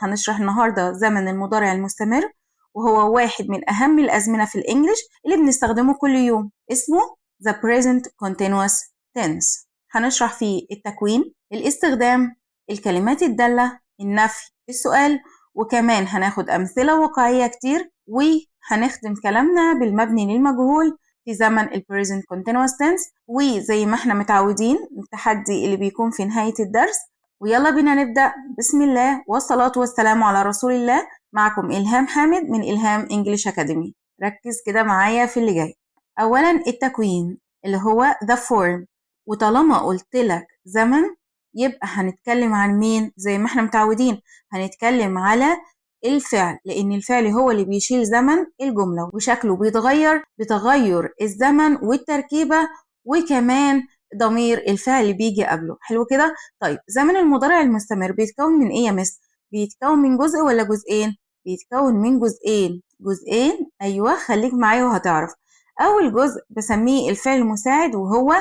هنشرح النهاردة زمن المضارع المستمر، وهو واحد من أهم الأزمنة في الإنجليش اللي بنستخدمه كل يوم، اسمه the present continuous tense. هنشرح فيه التكوين، الاستخدام، الكلمات الدالة، النفي، السؤال، وكمان هناخد أمثلة واقعية كتير، وهنخدم كلامنا بالمبني للمجهول في زمن ال present continuous tense. وزي ما احنا متعودين التحدي اللي بيكون في نهاية الدرس. ويلا بينا نبدأ. بسم الله والصلاة والسلام على رسول الله. معكم إلهام حامد من إلهام إنجليش أكاديمي. ركز كده معايا في اللي جاي. أولا التكوين اللي هو the form، وطالما قلت لك زمن يبقى هنتكلم عن مين؟ زي ما احنا متعودين هنتكلم على الفعل، لأن الفعل هو اللي بيشيل زمن الجملة وشكله بيتغير بتغير الزمن والتركيبة، وكمان ضمير الفعل اللي بيجي قبله. حلو كده؟ طيب زمن المضارع المستمر بيتكون من ايه يا مس؟ بيتكون من جزء ولا جزئين؟ بيتكون من جزئين. جزئين؟ ايوه، خليك معايا وهتعرف. اول جزء بسميه الفعل المساعد، وهو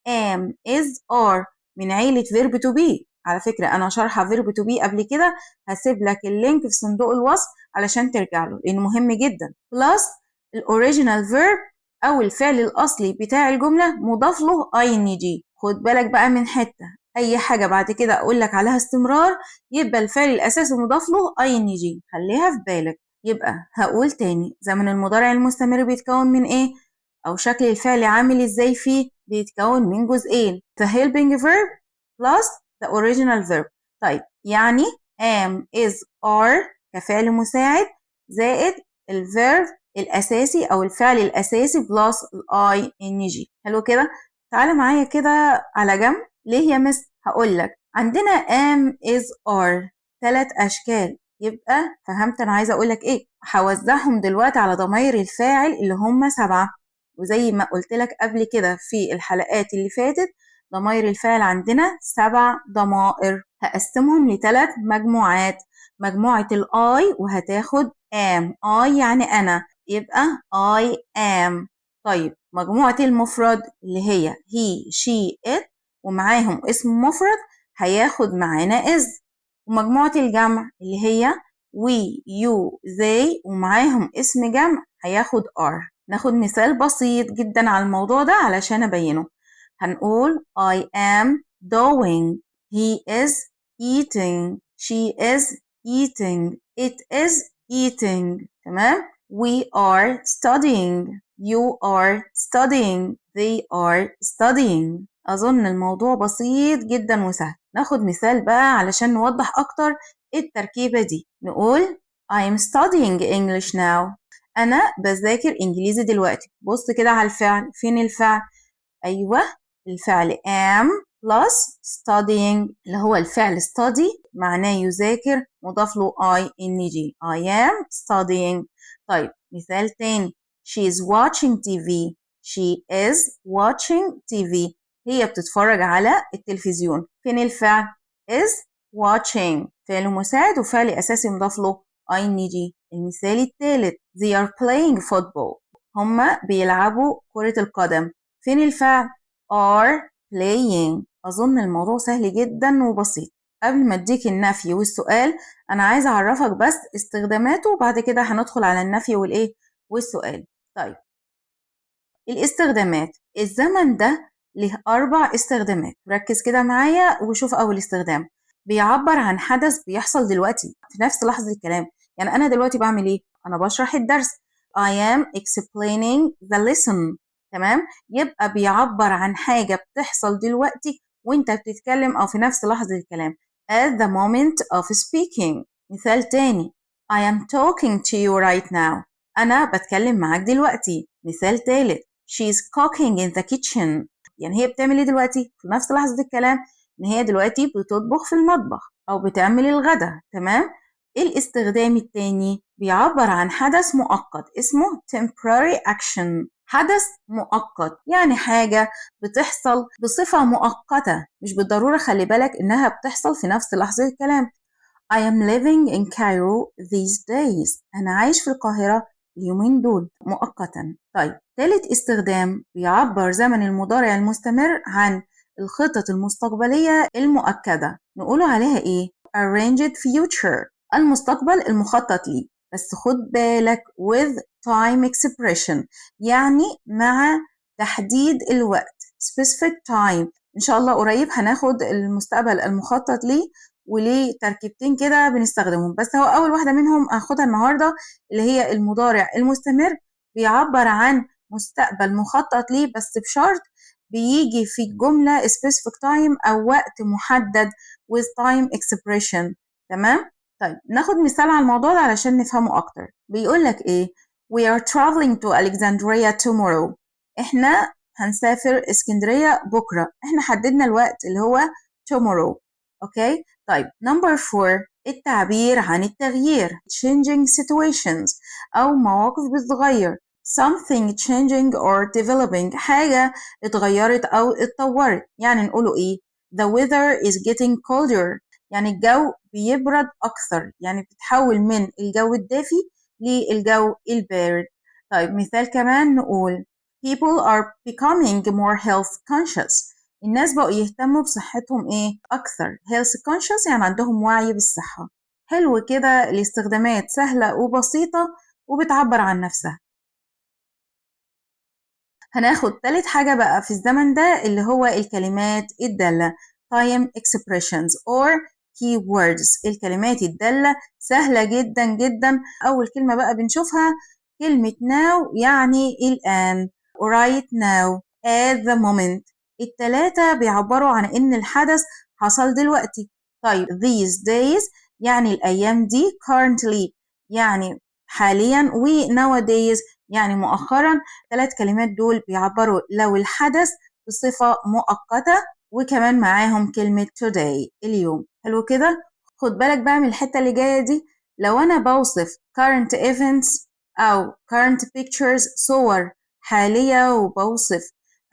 am is are من عيلة verb to be. على فكرة أنا شارحة verb to be قبل كده، هسيب لك اللينك في صندوق الوصف علشان ترجع له لأنه مهم جدا. plus الأوريجينال verb أو الفعل الأصلي بتاع الجملة مضاف له ing. خد بالك بقى من حتة، أي حاجة بعد كده أقول لك عليها استمرار يبقى الفعل الأساسي مضاف له ing، خليها في بالك. يبقى هقول تاني، زمن المضارع المستمر بيتكون من إيه؟ أو شكل الفعل عامل إزاي فيه؟ بيتكون من جزئين، the helping verb plus the original verb. طيب يعني am is are كفعل مساعد زائد الverb الأساسي أو الفعل الأساسي بلس ing. حلو كده؟ تعالى معايا كده على جنب. ليه يا مس؟ هقولك عندنا am is are 3 أشكال. يبقى فهمت أنا عايزة أقولك إيه؟ هوزعهم دلوقتي على ضمائر الفاعل اللي هم 7، وزي ما قلت لك قبل كده في الحلقات اللي فاتت ضمائر الفاعل عندنا 7 ضمائر، هقسمهم ل3 مجموعات. مجموعة الآي وهتاخد am، I يعني أنا، يبقى I am. طيب مجموعة المفرد اللي هي he she it ومعاهم اسم مفرد هياخد معانا is. ومجموعة الجمع اللي هي we you they ومعاهم اسم جمع هياخد are. ناخد مثال بسيط جدا على الموضوع ده علشان أبينه. هنقول I am doing، he is eating، she is eating، it is eating. تمام؟ we are studying، you are studying، they are studying. أظن الموضوع بسيط جدا وسهل. ناخد مثال بقى علشان نوضح أكتر التركيبة دي. نقول I am studying English now، أنا بذاكر إنجليزي دلوقتي. بص كده على الفعل، فين الفعل؟ أيوة الفعل am plus studying اللي هو الفعل study معناه يذاكر مضاف له ing. I am studying. طيب مثال تاني، she is watching TV، she is watching TV، هي بتتفرج على التلفزيون. فين الفعل؟ is watching فعل مساعد وفعل أساسي مضاف له ing. المثال الثالث they are playing football، هما بيلعبوا كرة القدم. فين الفعل؟ are playing. أظن الموضوع سهل جدا وبسيط. قبل ما اديك النفي والسؤال أنا عايزة أعرفك بس استخداماته، وبعد كده هندخل على النفي والإيه والسؤال. طيب الاستخدامات، الزمن ده له 4 استخدامات. ركز كده معايا وشوف أول استخدام، بيعبر عن حدث بيحصل دلوقتي في نفس لحظة الكلام. يعني أنا دلوقتي بعمل إيه؟ أنا بشرح الدرس. I am explaining the lesson. تمام؟ يبقى بيعبر عن حاجة بتحصل دلوقتي وانت بتتكلم أو في نفس لحظة الكلام. At the moment of speaking. مثال تاني، I am talking to you right now، أنا بتكلم معاك دلوقتي. مثال تالت، she is cooking in the kitchen، يعني هي بتعمل ايه دلوقتي؟ في نفس لحظة الكلام ان هي دلوقتي بتطبخ في المطبخ او بتعمل الغداء. تمام؟ الاستخدام التاني بيعبر عن حدث مؤقت اسمه temporary action. حدث مؤقت يعني حاجة بتحصل بصفة مؤقتة، مش بالضرورة خلي بالك انها بتحصل في نفس لحظة الكلام. I am living in Cairo these days، أنا عايش في القاهرة اليومين دول مؤقتا. طيب ثالث استخدام بيعبر زمن المضارع المستمر عن الخطط المستقبلية المؤكدة، نقوله عليها إيه؟ arranged future المستقبل المخطط ليه، بس خد بالك with time expression، يعني مع تحديد الوقت specific time. إن شاء الله قريب هناخد المستقبل المخطط ليه وليه تركيبتين كده بنستخدمهم، بس هو أول واحدة منهم هاخدها النهاردة اللي هي المضارع المستمر، بيعبر عن مستقبل مخطط ليه بس بشرط بيجي في الجملة specific time أو وقت محدد with time expression. تمام؟ طيب ناخد مثال على الموضوع ده علشان نفهمه أكتر. بيقولك إيه؟ We are traveling to Alexandria tomorrow. إحنا هنسافر اسكندرية بكرة. إحنا حددنا الوقت اللي هو tomorrow. أوكي؟ طيب number 4 التعبير عن التغيير changing situations أو مواقف بتتغير something changing or developing، حاجة اتغيرت أو اتطورت. يعني نقوله إيه؟ The weather is getting colder، يعني الجو بيبرد أكثر، يعني بتتحول من الجو الدافي للجو البارد. طيب مثال كمان نقول people are becoming more health conscious، الناس بقوا يهتموا بصحتهم إيه؟ أكثر. health conscious يعني عندهم وعي بالصحة. حلو كده، الاستخدامات سهلة وبسيطة وبتعبر عن نفسها. هناخد تالت حاجة بقى في الزمن ده اللي هو الكلمات الدالة time expressions or keywords. الكلمات الدالة سهلة جدا جدا. أول كلمة بقى بنشوفها كلمة now يعني الآن right now at the moment. التلاتة بيعبروا عن إن الحدث حصل دلوقتي. طيب these days يعني الأيام دي currently يعني حاليا و nowadays يعني مؤخرا. 3 كلمات دول بيعبروا لو الحدث بصفة مؤقتة، وكمان معاهم كلمة today اليوم. حلو كده؟ خد بالك بقى من الحتة اللي جاية دي، لو أنا بوصف current events أو current pictures صور حالية وبوصف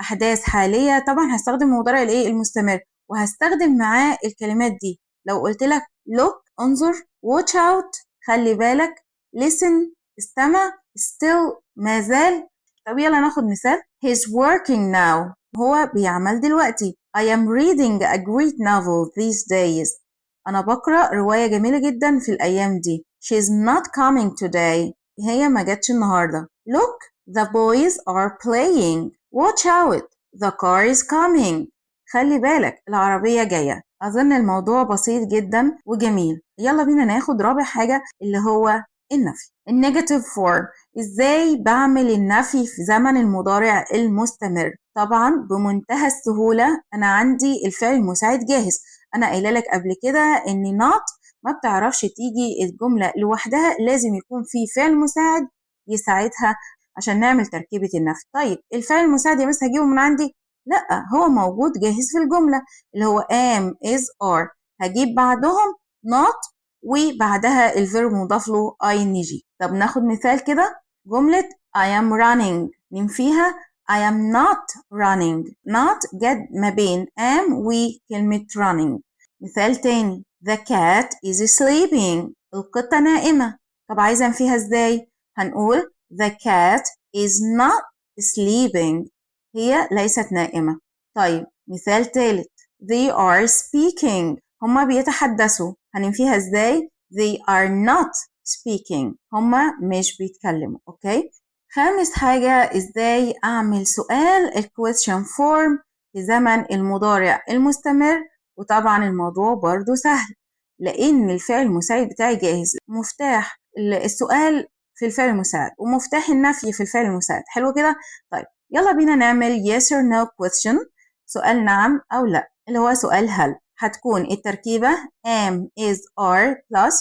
أحداث حالية، طبعا هستخدم المضارع الإيه المستمر وهستخدم معاه الكلمات دي. لو قلت لك look انظر watch out خلي بالك listen استمع still ما زال. طب يلا ناخد مثال. He's working now هو بيعمل دلوقتي. I am reading a great novel these days أنا بقرأ رواية جميلة جدا في الأيام دي. She's not coming today هي ما جاتش النهاردة. Look the boys are playing watch out the car is coming خلي بالك العربية جاية. أظن الموضوع بسيط جدا وجميل. يلا بينا ناخد رابع حاجة اللي هو النفي النيجاتيف فورم. ازاي بعمل النفي في زمن المضارع المستمر؟ طبعا بمنتهى السهولة، أنا عندي الفعل المساعد جاهز. أنا قايله لك قبل كده إن not ما بتعرفش تيجي الجملة لوحدها، لازم يكون في فعل مساعد يساعدها عشان نعمل تركيبة النفي. طيب الفعل المساعد يا مس هجيبه من عندي؟ لا، هو موجود جاهز في الجملة اللي هو am is are. هجيب بعدهم not وبعدها الفيرب مضاف له ing. طب ناخد مثال كده. جملة I am running مين فيها؟ I am not running. not جد ما بين am وكلمة running. مثال تاني The cat is sleeping القطة نائمة. طب عايزة نفيها ازاي؟ هنقول The cat is not sleeping هي ليست نائمة. طيب مثال تالت They are speaking هما بيتحدثوا. هننفيها ازاي؟ They are not speaking هما مش بيتكلموا. اوكي. خامس حاجة ازاي اعمل سؤال question form في زمن المضارع المستمر. وطبعا الموضوع برضو سهل لان الفعل المساعد بتاعي جاهز. مفتاح السؤال في الفعل المساعد ومفتاح النفي في الفعل المساعد. حلو كده. طيب يلا بينا نعمل yes or no question سؤال نعم أو لا اللي هو سؤال هل. هتكون التركيبة am is are plus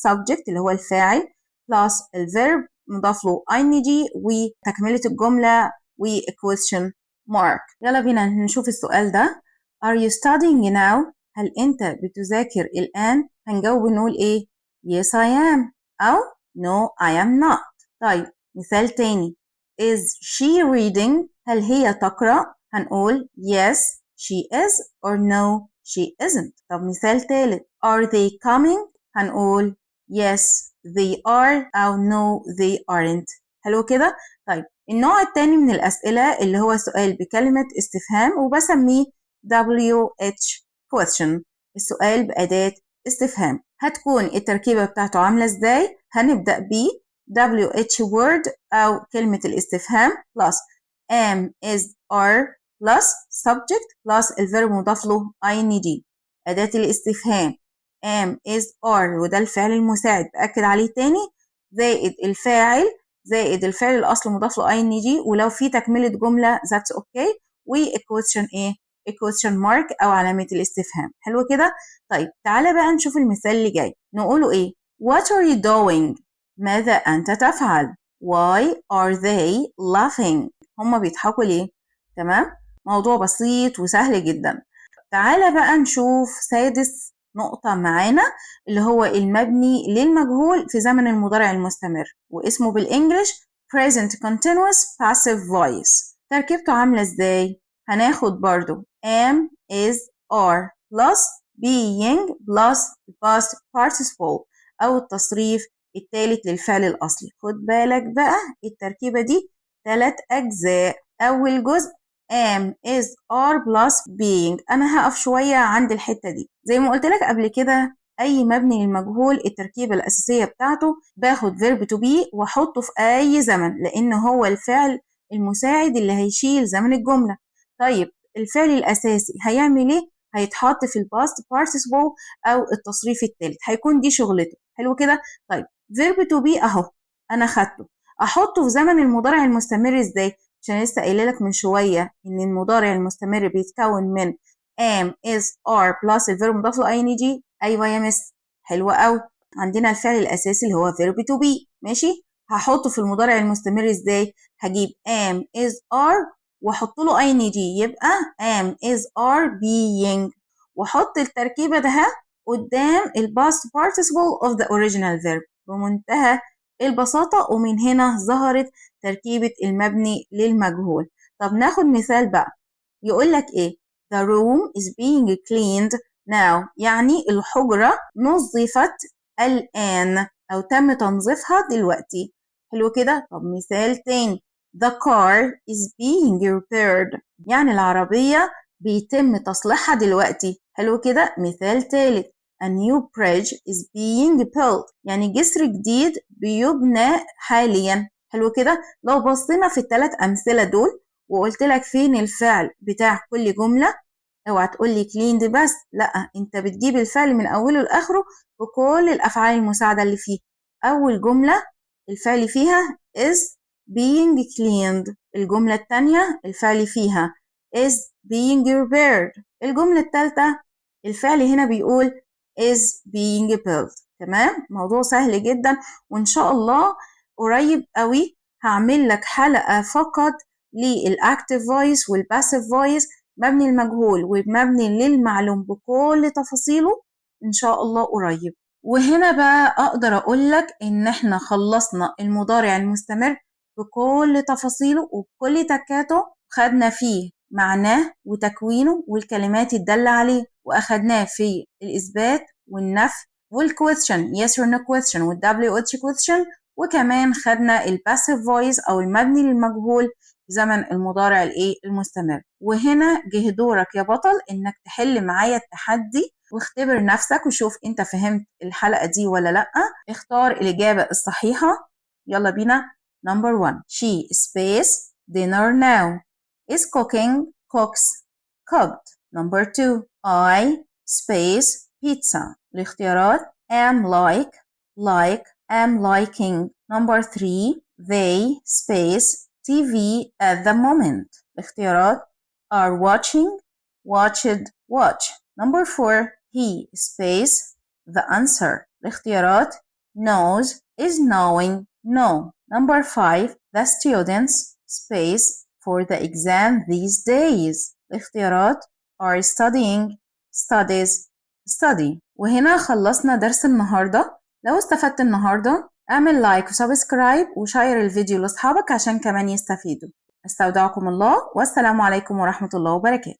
subject اللي هو الفاعل plus الverb مضاف له ing وتكملة الجملة و question mark. يلا بينا نشوف السؤال ده. Are you studying now؟ هل أنت بتذاكر الآن؟ هنجاوب نقول إيه؟ Yes I am أو No I am not. طيب مثال تاني Is she reading؟ هل هي تقرأ؟ هنقول Yes she is or No she isn't. طب مثال تالت Are they coming؟ هنقول Yes they are أو No they aren't. حلو كده؟ طيب النوع التاني من الأسئلة اللي هو سؤال بكلمة استفهام وبسميه WH question السؤال بأداة استفهام. هتكون التركيبة بتاعته عاملة ازاي؟ هنبدأ ب WH word أو كلمة الاستفهام plus am is are plus subject plus الفيرب مضاف له ing. أداة الاستفهام am is are وده الفعل المساعد بأكد عليه تاني زائد الفعل الأصل مضاف له ing، ولو في تكملة جملة that's okay، والquestion ايه؟ الquestion mark أو علامة الاستفهام. حلو كده؟ طيب تعالى بقى نشوف المثال اللي جاي. نقوله ايه؟ What are you doing؟ ماذا أنت تفعل؟ Why are they laughing؟ هما بيضحكوا ليه؟ تمام؟ موضوع بسيط وسهل جدا. تعالى بقى نشوف سادس نقطة معانا اللي هو المبني للمجهول في زمن المضارع المستمر، واسمه بالإنجليش present continuous passive voice. تركيبته عاملة ازاي؟ هناخد برضو am is are plus being plus past participle أو التصريف الثالث للفعل الأصلي. خد بالك بقى التركيبة دي 3 أجزاء. أول جزء am is are plus being. أنا هقف شوية عند الحتة دي. زي ما قلت لك قبل كده أي مبني للمجهول التركيبة الأساسية بتاعته باخد verb to be وأحطه في أي زمن لأن هو الفعل المساعد اللي هيشيل زمن الجملة. طيب الفعل الأساسي هيعمل إيه؟ هيتحط في الباست participle أو التصريف الثالث، هيكون دي شغلته. حلو كده؟ طيب verb to be أهو أنا خدته، أحطه في زمن المضارع المستمر إزاي؟ عشان لسه قايله لك من شوية إن المضارع المستمر بيتكون من am is are plus الفيرب مضاف له ing. أيوة يا مس، حلوة أوي. عندنا الفعل الأساسي اللي هو verb to be، ماشي؟ هحطه في المضارع المستمر إزاي؟ هجيب am is are وأحط له ing يبقى am is are being، وأحط التركيبة ده قدام ال past participle of the original verb بمنتهى البساطة. ومن هنا ظهرت تركيبة المبني للمجهول. طب ناخد مثال بقى. يقول لك ايه؟ The room is being cleaned now، يعني الحجرة نظفت الآن أو تم تنظيفها دلوقتي. حلو كده؟ طب مثال تاني. The car is being repaired، يعني العربية بيتم تصليحها دلوقتي. حلو كده؟ مثال تالت. A new bridge is being built، يعني جسر جديد بيبنى حاليا. حلو كده؟ لو بصينا في ال3 أمثلة دول وقلت لك فين الفعل بتاع كل جملة، اوعى تقول لي cleaned بس، لا، انت بتجيب الفعل من اوله لاخره بكل الافعال المساعدة اللي فيه. اول جملة الفعل فيها is being cleaned، الجملة الثانية الفعل فيها is being repaired، الجملة الثالثة الفعل هنا بيقول is being built. تمام؟ موضوع سهل جدا، وإن شاء الله قريب قوي هعمل لك حلقة فقط للأكتيف فويس والباسيف فويس، مبني المجهول ومبني للمعلوم بكل تفاصيله إن شاء الله قريب. وهنا بقى أقدر أقول لك إن إحنا خلصنا المضارع المستمر بكل تفاصيله وبكل تكاته، خدنا فيه معناه وتكوينه والكلمات الدالة عليه، وأخدناه في الإثبات والنفي والquestion yes or no question والWH question، وكمان خدنا الباسيف فويس أو المبني للمجهول في زمن المضارع المستمر. وهنا جه دورك يا بطل إنك تحل معايا التحدي واختبر نفسك وشوف انت فهمت الحلقة دي ولا لأ. اختار الإجابة الصحيحة. يلا بينا. Number 1 she space dinner now is cooking cooks cooked. Number 2 I space pizza. الاختيارات am like am liking. Number 3 they space TV at the moment. الاختيارات are watching watched watch. Number 4 he space the answer. الاختيارات knows is knowing know. Number 5 the students space for the exam these days. الاختيارات are studying studies study. وهنا خلصنا درس النهاردة. لو استفدت النهاردة اعمل لايك وسبسكرايب وشير الفيديو لاصحابك عشان كمان يستفيدوا. استودعكم الله والسلام عليكم ورحمة الله وبركاته.